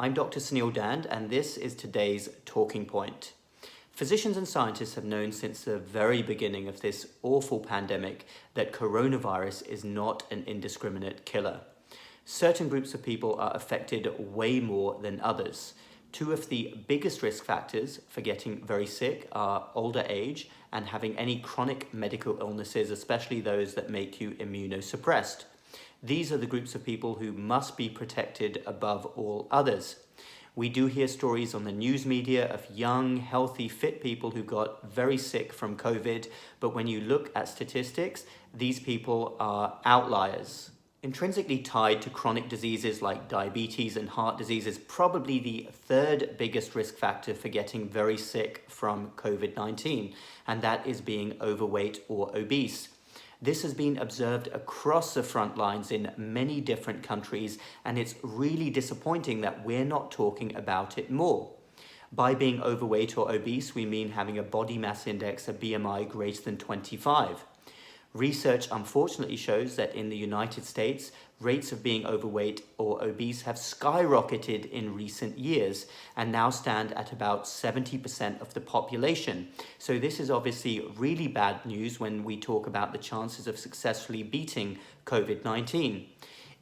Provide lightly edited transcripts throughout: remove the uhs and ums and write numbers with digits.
I'm Dr. Suneel Dhand, and this is today's talking point. Physicians and scientists have known since the very beginning of this awful pandemic that coronavirus is not an indiscriminate killer. Certain groups of people are affected way more than others. Two of the biggest risk factors for getting very sick are older age and having any chronic medical illnesses, especially those that make you immunosuppressed. These are the groups of people who must be protected above all others. We do hear stories on the news media of young, healthy, fit people who got very sick from COVID, but when you look at statistics, these people are outliers. Intrinsically tied to chronic diseases like diabetes and heart disease is probably the third biggest risk factor for getting very sick from COVID-19, and that is being overweight or obese. This has been observed across the front lines in many different countries, and it's really disappointing that we're not talking about it more. By being overweight or obese, we mean having a body mass index, a BMI greater than 25. Research unfortunately shows that in the United States, rates of being overweight or obese have skyrocketed in recent years and now stand at about 70% of the population. So this is obviously really bad news when we talk about the chances of successfully beating COVID-19.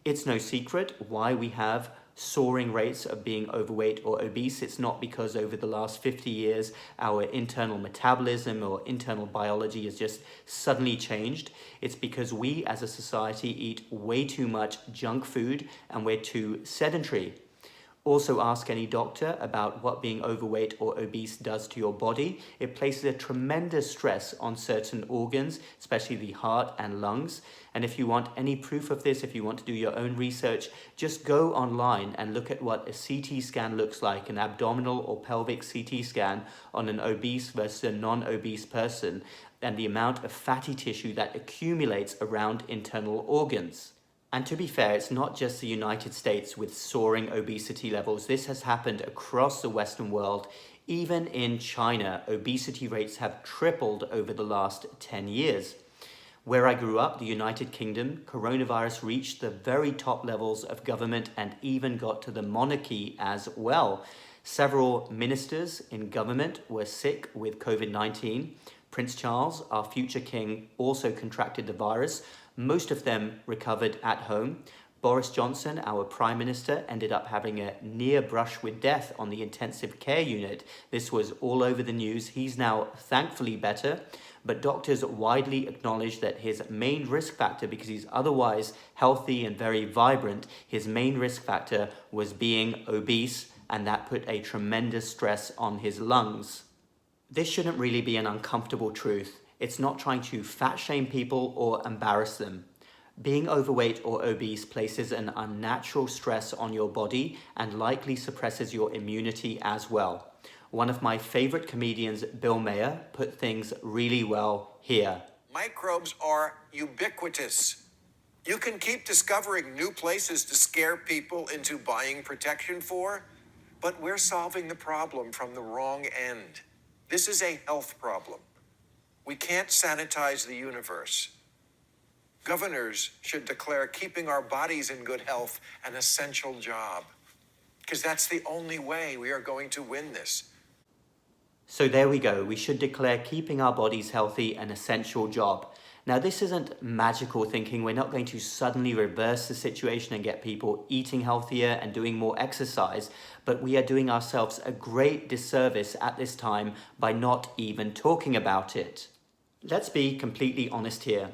It's no secret why we have soaring rates of being overweight or obese. It's not because over the last 50 years our internal metabolism or internal biology has just suddenly changed. It's because we as a society eat way too much junk food and we're too sedentary. Also ask any doctor about what being overweight or obese does to your body. It places a tremendous stress on certain organs, especially the heart and lungs. And if you want any proof of this, if you want to do your own research, just go online and look at what a CT scan looks like, an abdominal or pelvic CT scan on an obese versus a non-obese person, and the amount of fatty tissue that accumulates around internal organs. And to be fair, it's not just the United States with soaring obesity levels. This has happened across the Western world. Even in China, obesity rates have tripled over the last 10 years. Where I grew up, the United Kingdom, coronavirus reached the very top levels of government and even got to the monarchy as well. Several ministers in government were sick with COVID-19. Prince Charles, our future king, also contracted the virus. Most of them recovered at home. Boris Johnson, our Prime Minister, ended up having a near brush with death on the intensive care unit. This was all over the news. He's now thankfully better, but doctors widely acknowledge that his main risk factor, because he's otherwise healthy and very vibrant, his main risk factor was being obese, and that put a tremendous stress on his lungs. This shouldn't really be an uncomfortable truth. It's not trying to fat shame people or embarrass them. Being overweight or obese places an unnatural stress on your body and likely suppresses your immunity as well. One of my favorite comedians, Bill Maher, put things really well here. Microbes are ubiquitous. You can keep discovering new places to scare people into buying protection for, but we're solving the problem from the wrong end. This is a health problem. We can't sanitize the universe. Governors should declare keeping our bodies in good health an essential job, because that's the only way we are going to win this. So there we go. We should declare keeping our bodies healthy an essential job. Now, this isn't magical thinking. We're not going to suddenly reverse the situation and get people eating healthier and doing more exercise, but we are doing ourselves a great disservice at this time by not even talking about it. Let's be completely honest here.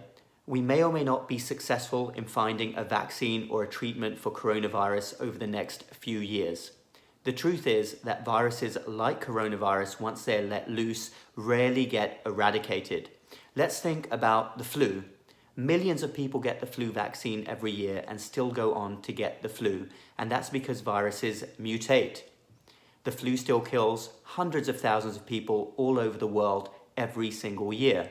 We may or may not be successful in finding a vaccine or a treatment for coronavirus over the next few years. The truth is that viruses like coronavirus, once they're let loose, rarely get eradicated. Let's think about the flu. Millions of people get the flu vaccine every year and still go on to get the flu, and that's because viruses mutate. The flu still kills hundreds of thousands of people all over the world every single year.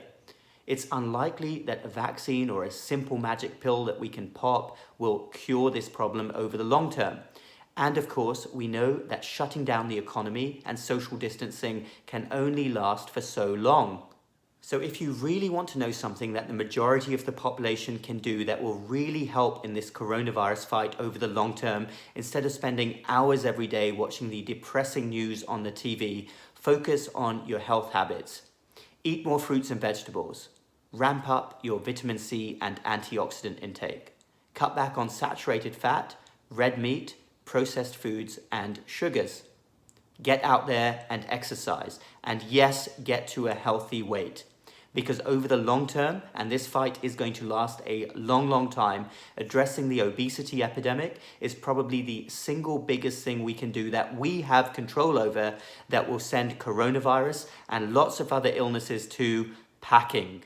It's unlikely that a vaccine or a simple magic pill that we can pop will cure this problem over the long term. And of course, we know that shutting down the economy and social distancing can only last for so long. So if you really want to know something that the majority of the population can do that will really help in this coronavirus fight over the long term, instead of spending hours every day watching the depressing news on the TV, focus on your health habits. Eat more fruits and vegetables. Ramp up your vitamin C and antioxidant intake. Cut back on saturated fat, red meat, processed foods, and sugars. Get out there and exercise. And yes, get to a healthy weight. Because over the long term, and this fight is going to last a long, long time, addressing the obesity epidemic is probably the single biggest thing we can do that we have control over that will send coronavirus and lots of other illnesses to packing.